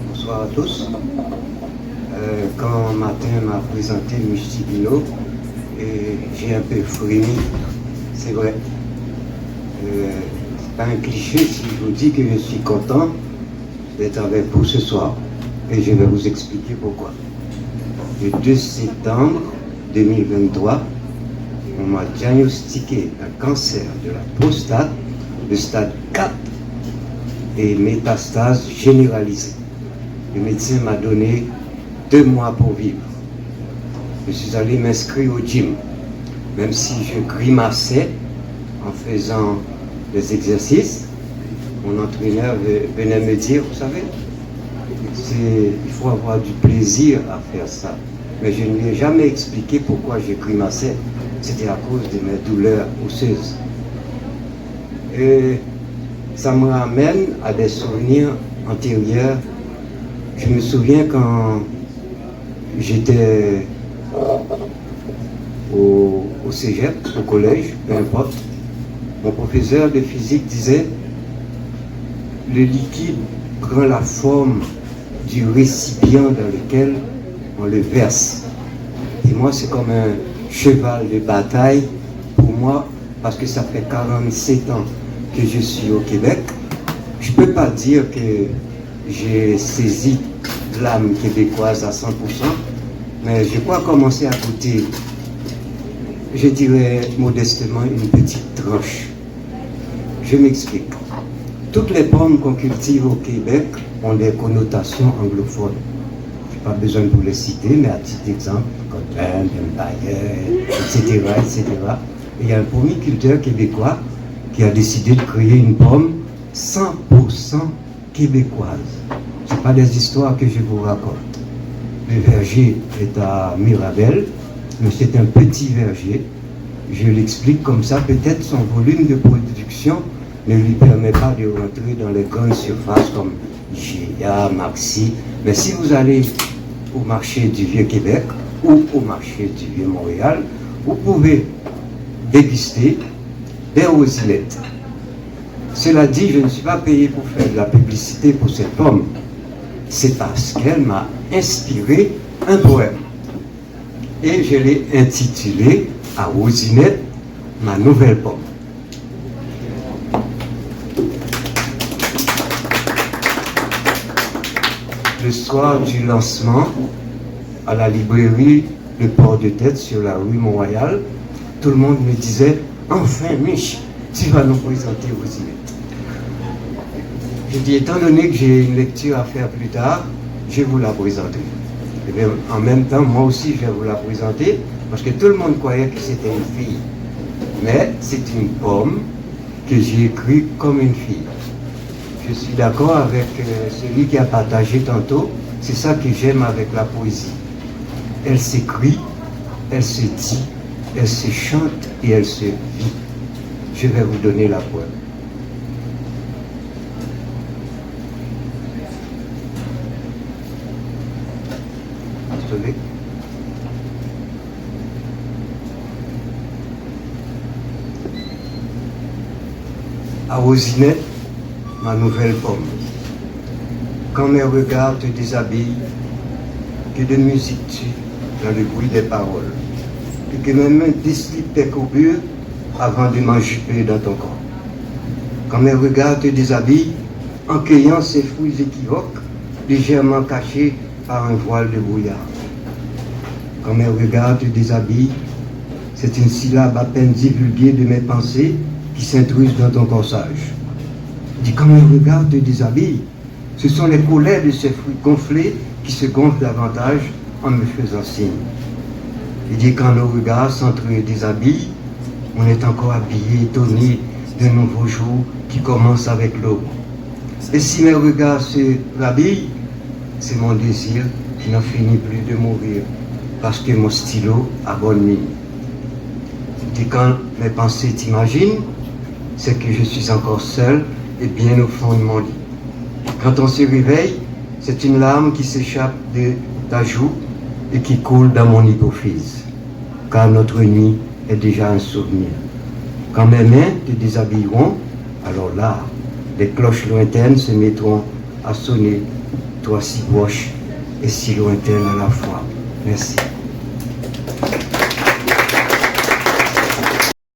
Bonsoir à tous. Quand matin m'a présenté M. Tibino, j'ai un peu frémi, c'est vrai. C'est pas un cliché si je vous dis que je suis content d'être avec vous ce soir. Et je vais vous expliquer pourquoi. Le 2 septembre 2023, on m'a diagnostiqué un cancer de la prostate de stade 4 et métastase généralisée. Le médecin m'a donné 2 mois pour vivre. Je suis allé m'inscrire au gym, même si je grimaçais en faisant des exercices. Mon entraîneur venait me dire, vous savez, il faut avoir du plaisir à faire ça. Mais je ne lui ai jamais expliqué pourquoi je grimaçais. C'était à cause de mes douleurs osseuses. Et ça me ramène à des souvenirs antérieurs. Je me souviens quand j'étais au cégep, au collège, peu importe, mon professeur de physique disait « Le liquide prend la forme du récipient dans lequel on le verse. » Et moi, c'est comme un cheval de bataille pour moi, parce que ça fait 47 ans que je suis au Québec. Je ne peux pas dire que j'ai saisi l'âme québécoise à 100%, mais je crois commencer à goûter, je dirais modestement, une petite tranche. Je m'explique. Toutes les pommes qu'on cultive au Québec ont des connotations anglophones. Je n'ai pas besoin de vous les citer, mais à titre d'exemple, Cotland, Empire, etc., etc. Et il y a un pomiculteur québécois qui a décidé de créer une pomme 100% québécoise. Ce n'est pas des histoires que je vous raconte. Le verger est à Mirabel, mais c'est un petit verger. Je l'explique comme ça, peut-être son volume de production ne lui permet pas de rentrer dans les grandes surfaces comme IGA, Maxi. Mais si vous allez au marché du Vieux-Québec ou au marché du Vieux-Montréal, vous pouvez déguster des rosinettes. Cela dit, je ne suis pas payé pour faire de la publicité pour cette pomme. C'est parce qu'elle m'a inspiré un poème. Et je l'ai intitulé à Rosinette, ma nouvelle pomme. Le soir du lancement, à la librairie Le Port de Tête sur la rue Mont-Royal, tout le monde me disait « Enfin, Mich, tu vas nous présenter Rosinette. » Je dis, étant donné que j'ai une lecture à faire plus tard, je vais vous la présenter. Et bien, en même temps, moi aussi, je vais vous la présenter, parce que tout le monde croyait que c'était une fille. Mais c'est une pomme que j'ai écrite comme une fille. Je suis d'accord avec celui qui a partagé tantôt, c'est ça que j'aime avec la poésie. Elle s'écrit, elle se dit, elle se chante et elle se vit. Je vais vous donner la poème. À Rosinette, ma nouvelle pomme. Quand mes regards te déshabillent, que de musique tue dans le bruit des paroles, et que mes mains déslipent tes courbures avant de m'enjupper dans ton corps. Quand mes regards te déshabillent, en cueillant ces fruits équivoques, légèrement cachés par un voile de brouillard. Quand mes regards te déshabillent, c'est une syllabe à peine divulguée de mes pensées qui s'intrusent dans ton corsage. Dis, quand mes regards te déshabillent, ce sont les colères de ces fruits gonflés qui se gonflent davantage en me faisant signe. Il dit, quand nos regards s'entre-déshabillent, on est encore habillé, étonné d'un nouveau jour qui commence avec l'aube. Et si mes regards se rhabillent, c'est mon désir qui n'en finit plus de mourir, parce que mon stylo a bonne mine. Il dit, quand mes pensées t'imaginent, c'est que je suis encore seul et bien au fond de mon lit. Quand on se réveille, c'est une larme qui s'échappe de ta joue et qui coule dans mon hypophyse, car notre nuit est déjà un souvenir. Quand mes mains te déshabilleront, alors là, les cloches lointaines se mettront à sonner, toi si proche et si lointaine à la fois. Merci.